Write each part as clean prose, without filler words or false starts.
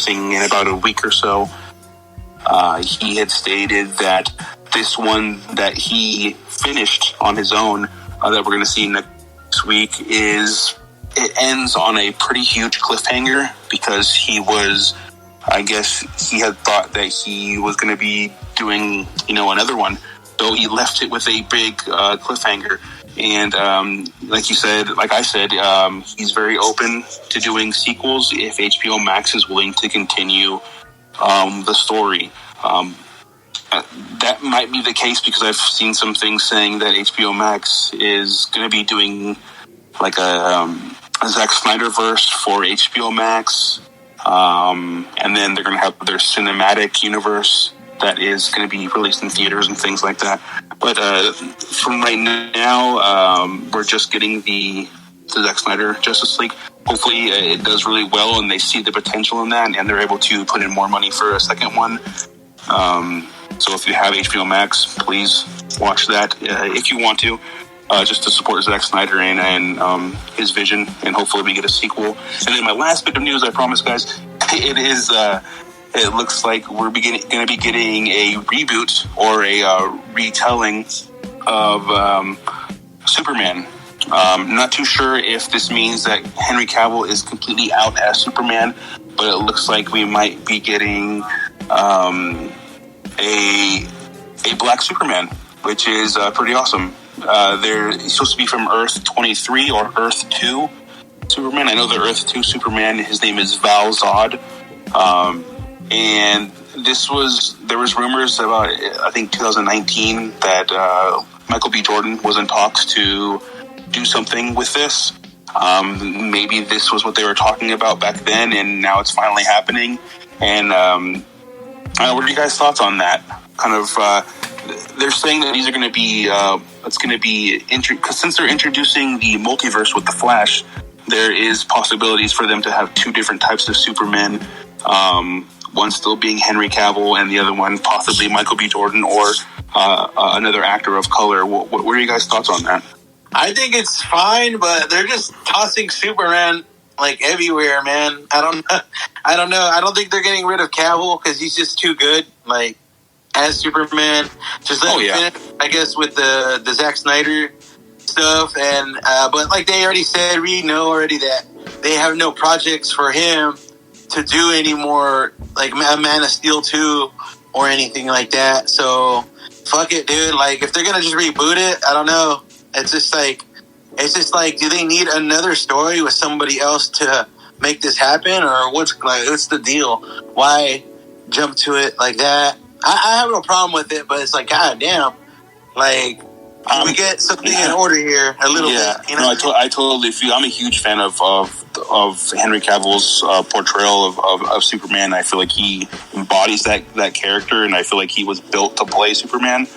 releasing in about a week or so. He had stated that this one that he finished on his own, that we're going to see next week, it ends on a pretty huge cliffhanger, because he had thought that he was going to be doing, another one. So he left it with a big cliffhanger. And like I said, he's very open to doing sequels if HBO Max is willing to continue the story. That might be the case, because I've seen some things saying that HBO Max is going to be doing like a Zack Snyder verse for HBO Max, and then they're going to have their cinematic universe that is going to be released in theaters and things like that. But from right now, we're just getting the Zack Snyder Justice League. Hopefully it does really well, and they see the potential in that, and they're able to put in more money for a second one. So if you have HBO Max, please watch that if you want to, just to support Zack Snyder and his vision, and hopefully we get a sequel. And then my last bit of news, I promise, guys, it looks like we're going to be getting a reboot or a retelling of Superman. Not too sure if this means that Henry Cavill is completely out as Superman, but it looks like we might be getting a black Superman, which is pretty awesome. They're supposed to be from Earth 23 or Earth 2 Superman. I know the Earth 2 Superman, his name is Val Zod. And there was rumors about, I think 2019, that Michael B. Jordan was in talks to do something with this. Maybe this was what they were talking about back then, and now it's finally happening. And what are you guys' thoughts on that? Kind of, they're saying that these are going to be, because since they're introducing the multiverse with the Flash, there is possibilities for them to have two different types of Supermen. One still being Henry Cavill, and the other one possibly Michael B. Jordan or another actor of color. What are you guys' thoughts on that? I think it's fine, but they're just tossing Superman like everywhere, man. I don't know. I don't think they're getting rid of Cavill because he's just too good. Like as Superman, just let him finish, I guess, with the Zack Snyder stuff. And but like they already said, we know already that they have no projects for him to do any more, like a Man of Steel 2 or anything like that. So fuck it, dude. Like if they're gonna just reboot it, I don't know. It's just like, do they need another story with somebody else to make this happen, or what's the deal? Why jump to it like that? I have no problem with it, but it's like, god damn, like we get something in order here a little bit. You know? No, I totally feel. I'm a huge fan of Henry Cavill's portrayal of Superman. I feel like he embodies that character, and I feel like he was built to play Superman.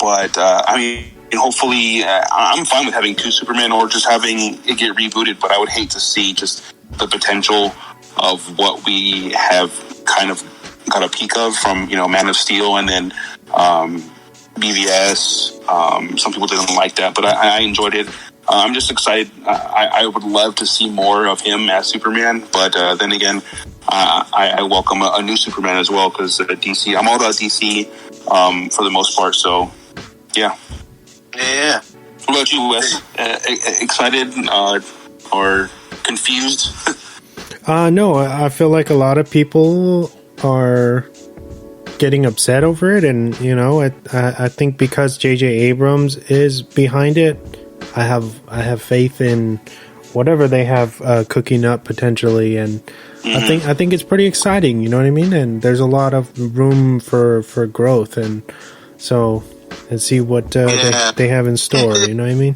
But I mean, hopefully, I'm fine with having two Supermen or just having it get rebooted. But I would hate to see just the potential of what we have kind of got a peek of from Man of Steel, and then BVS. Some people didn't like that, but I enjoyed it. I'm just excited. I would love to see more of him as Superman, but then again, I welcome a new Superman as well, because DC. I'm all about DC for the most part. So, yeah. Yeah. What about you, Wes? Excited or confused? No, I feel like a lot of people are getting upset over it, and I think because J.J. Abrams is behind it, I have faith in whatever they have cooking up potentially, and I think it's pretty exciting. You know what I mean? And there's a lot of room for growth, and so and see what they have in store. You know what I mean?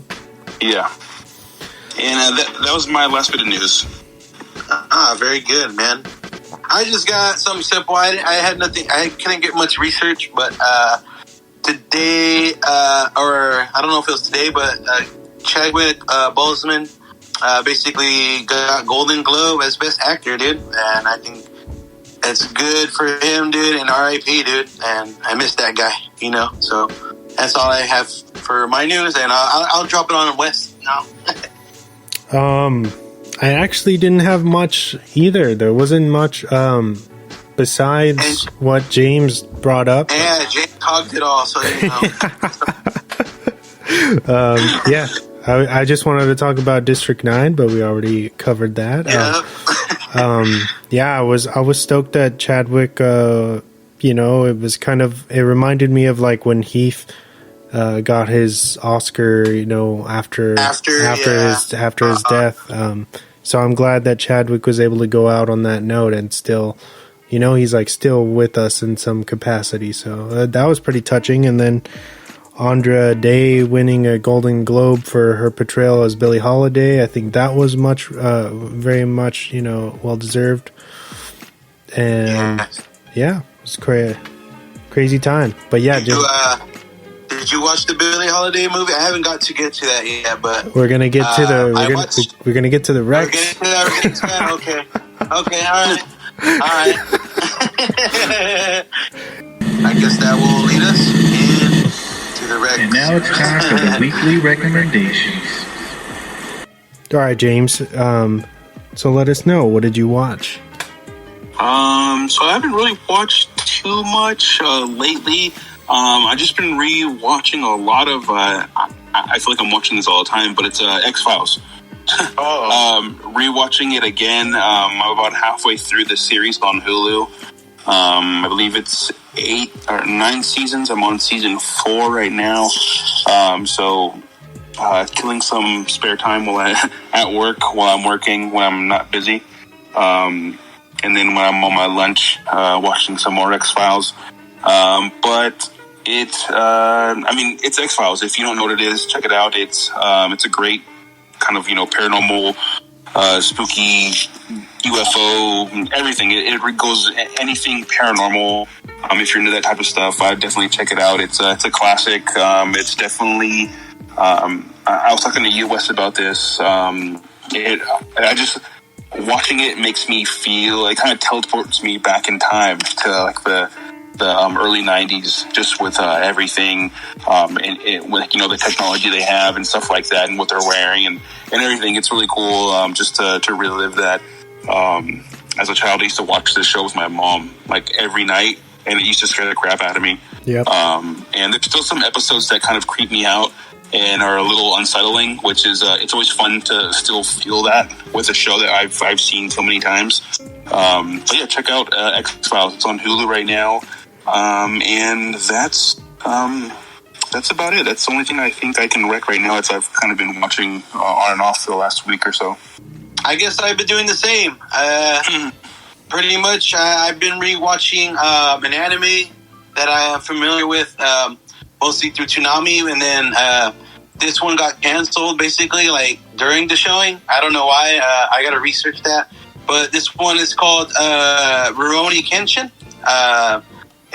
Yeah. And that was my last bit of news. Very good, man. I just got something simple. I had nothing. I couldn't get much research, but today, or I don't know if it was today, but Chadwick Boseman basically got Golden Globe as Best Actor, dude. And I think it's good for him, dude. And R.I.P., dude. And I miss that guy, So that's all I have for my news, and I'll drop it on Wes now. I actually didn't have much either. There wasn't much besides what James brought up. Yeah, James hogged it all, so you know. Yeah, I just wanted to talk about District 9, but we already covered that. Yeah, I was stoked that Chadwick, you know, it reminded me of like when Heath got his Oscar, you know, after his death. So I'm glad that Chadwick was able to go out on that note and still, you know, he's like still with us in some capacity. So that was pretty touching. And then Andra Day winning a Golden Globe for her portrayal as Billie Holiday, I think that was very much, you know, well deserved. And yeah, it was crazy time. But yeah, did you watch the Billie Holiday movie? I haven't got to get to that yet, but we're gonna get to the we're gonna get to the Rex. We're getting to that. Okay, all right. I guess that will lead us into the Rex. And now it's time for the weekly recommendations. All right, James. So let us know, what did you watch? So I haven't really watched too much lately. I've just been re-watching a lot of, I feel like I'm watching this all the time, but it's X-Files. Re-watching it again. I'm about halfway through the series on Hulu. I believe it's 8 or 9 seasons. I'm on season 4 right now. So killing some spare time at work while I'm working, when I'm not busy. And then when I'm on my lunch, watching some more X-Files. But it's X-Files. If you don't know what it is, check it out. It's a great kind of, you know, paranormal, spooky, UFO, everything. It goes anything paranormal. If you're into that type of stuff, I'd definitely check it out. It's a classic. It's definitely, I was talking to you, Wes, about this. Watching it makes me feel, it kind of teleports me back in time to like the early 90s, just with everything, with, you know, the technology they have and stuff like that, and what they're wearing and everything. It's really cool just to relive that. As a child, I used to watch this show with my mom like every night, and it used to scare the crap out of me. Yep. And there's still some episodes that kind of creep me out and are a little unsettling, which is it's always fun to still feel that with a show that I've seen so many times. But yeah, check out X-Files. It's on Hulu right now. And that's about it. That's the only thing I think I can rec right now. I've kind of been watching on and off for the last week or so. I guess I've been doing the same. Pretty much, I've been rewatching an anime that I am familiar with, mostly through Toonami, and then this one got canceled basically like during the showing. I don't know why. I got to research that. But this one is called Rurouni Kenshin.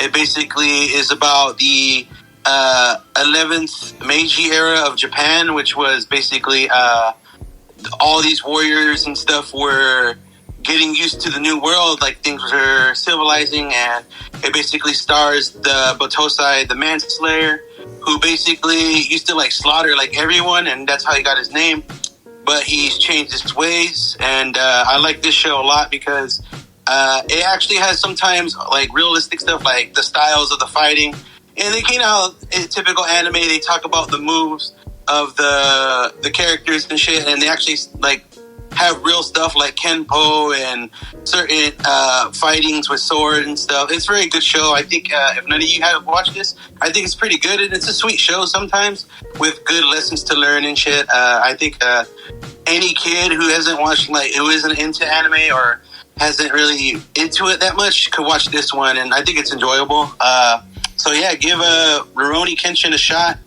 It basically is about the 11th Meiji era of Japan, which was basically all these warriors and stuff were getting used to the new world, like things were civilizing, and it basically stars the Batosai, the Manslayer, who basically used to like slaughter like everyone, and that's how he got his name. But he's changed his ways, and I like this show a lot because it actually has sometimes like realistic stuff, like the styles of the fighting. And they came out in typical anime. They talk about the moves of the characters and shit, and they actually like have real stuff like Kenpo and certain fightings with sword and stuff. It's a very good show. I think if none of you have watched this, I think it's pretty good, and it's a sweet show sometimes with good lessons to learn and shit. I think any kid who hasn't watched, like, who isn't into anime or hasn't really into it that much could watch this one, and I think it's enjoyable. So yeah, give Rurouni Kenshin a shot.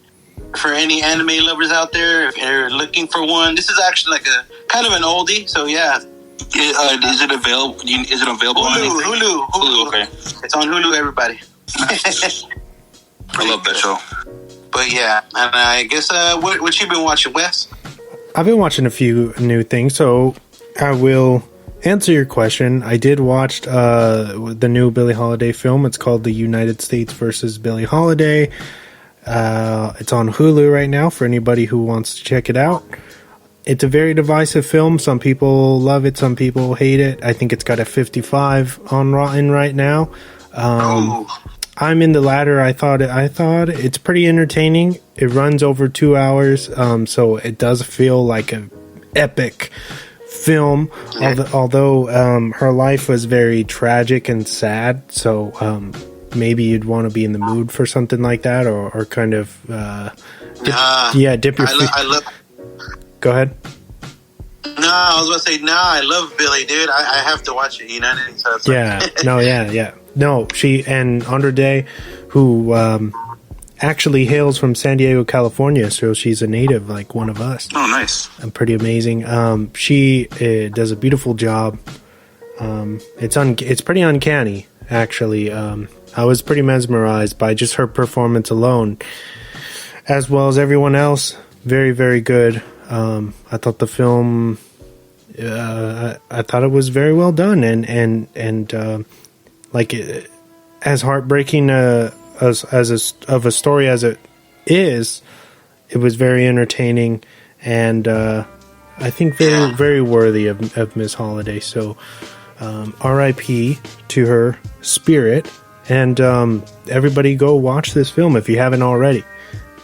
For any anime lovers out there, if you're looking for one, this is actually like a kind of an oldie. So yeah, is it available? Is it available on anything? Hulu. Okay, it's on Hulu. Everybody. I love that show. But yeah, and I guess what you been watching, Wes? I've been watching a few new things, so I will answer your question. I did watch the new Billie Holiday film. It's called The United States versus Billie Holiday. It's on Hulu right now for anybody who wants to check it out. it's a very divisive film. Some people love it, some people hate it. I think it's got a 55 on Rotten right now. I'm in the latter. I thought it's pretty entertaining. It runs over 2 hours, so it does feel like an epic film. Although her life was very tragic and sad, so maybe you'd want to be in the mood for something like that, or kind of dip your feet. Go ahead. No, I was going to say, I love Billy, dude. I have to watch it, you know what I mean? So yeah. No, she and Andra Day, who actually hails from San Diego, California, so she's a native, like one of us. Oh, nice. And pretty amazing. She does a beautiful job. It's pretty uncanny, actually. I was pretty mesmerized by just her performance alone, as well as everyone else. Very, very good. I thought the film, I thought it was very well done, and like as heartbreaking as a story as it is, it was very entertaining, and I think very worthy of Miss Holiday. So R.I.P. to her spirit, and everybody go watch this film if you haven't already.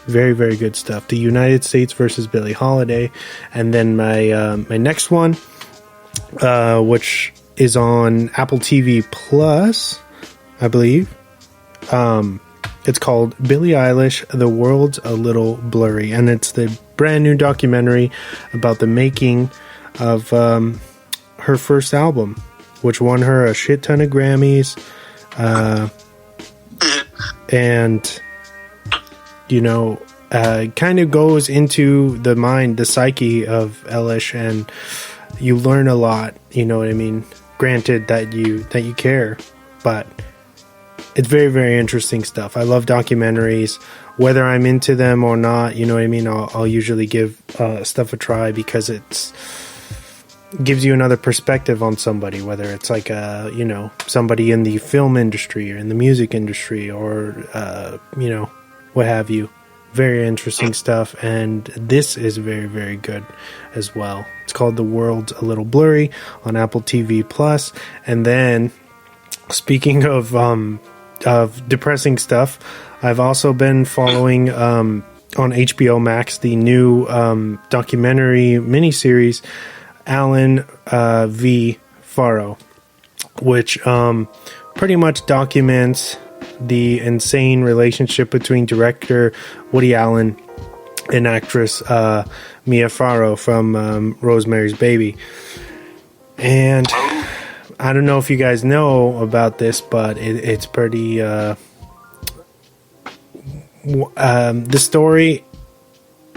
Very, very good stuff. The United States versus Billie Holiday. And then my next one, which is on Apple TV Plus, I believe. It's called Billie Eilish, The World's a Little Blurry. And it's the brand new documentary about the making of her first album, which won her a shit ton of Grammys. And... kind of goes into the psyche of Eilish, and you learn a lot, you know what I mean? Granted that you care, but it's very, very interesting stuff. I love documentaries, whether I'm into them or not, you know what I mean? I'll usually give stuff a try because gives you another perspective on somebody, whether it's like somebody in the film industry or in the music industry or what have you. Very interesting stuff, and this is very, very good as well. It's called The World's a Little Blurry on Apple TV Plus. And then, speaking of depressing stuff, I've also been following on HBO Max the new documentary miniseries Alan V. Faro, which pretty much documents the insane relationship between director Woody Allen and actress Mia Farrow from Rosemary's Baby. And I don't know if you guys know about this, but it's pretty... the story,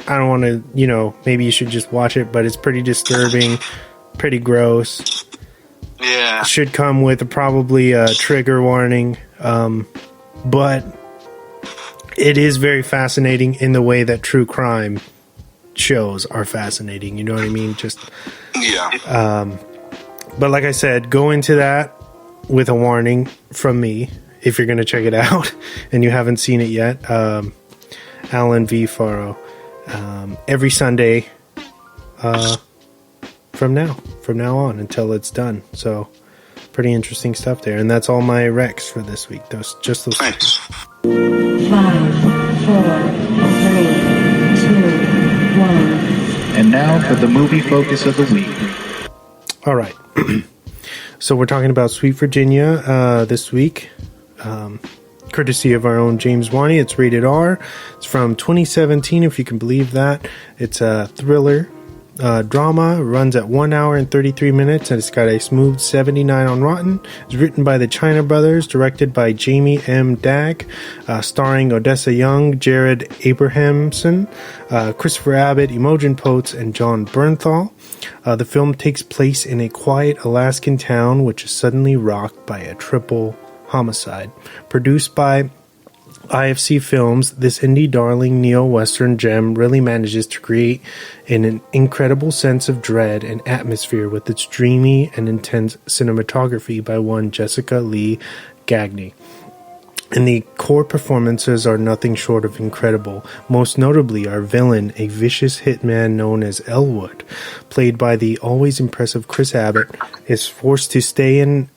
I don't want to, maybe you should just watch it, but it's pretty disturbing, pretty gross. Yeah. Should come with probably a trigger warning. But it is very fascinating in the way that true crime shows are fascinating. You know what I mean? But like I said, go into that with a warning from me if you're going to check it out and you haven't seen it yet. Alan V. Faro. Every Sunday from now on until it's done. So pretty interesting stuff there, and that's all my recs for this week. Those. Thanks. 5, 4, 3, 2, 1. And now for the movie focus of the week. All right. So we're talking about Sweet Virginia this week, courtesy of our own James Wani. It's rated R. It's from 2017, if you can believe that. It's a thriller. Drama, runs at 1 hour and 33 minutes, and it's got a smooth 79 on Rotten. It's written by the China brothers, directed by Jamie M. Dagg, starring Odessa Young, Jared Abrahamson, Christopher Abbott, Imogen Potes, and John Bernthal. The film takes place in a quiet Alaskan town which is suddenly rocked by a triple homicide. Produced by IFC Films, this indie darling neo-western gem really manages to create an incredible sense of dread and atmosphere with its dreamy and intense cinematography by one Jessica Lee Gagne. And the core performances are nothing short of incredible. Most notably, our villain, a vicious hitman known as Elwood, played by the always impressive Chris Abbott, is forced to stay in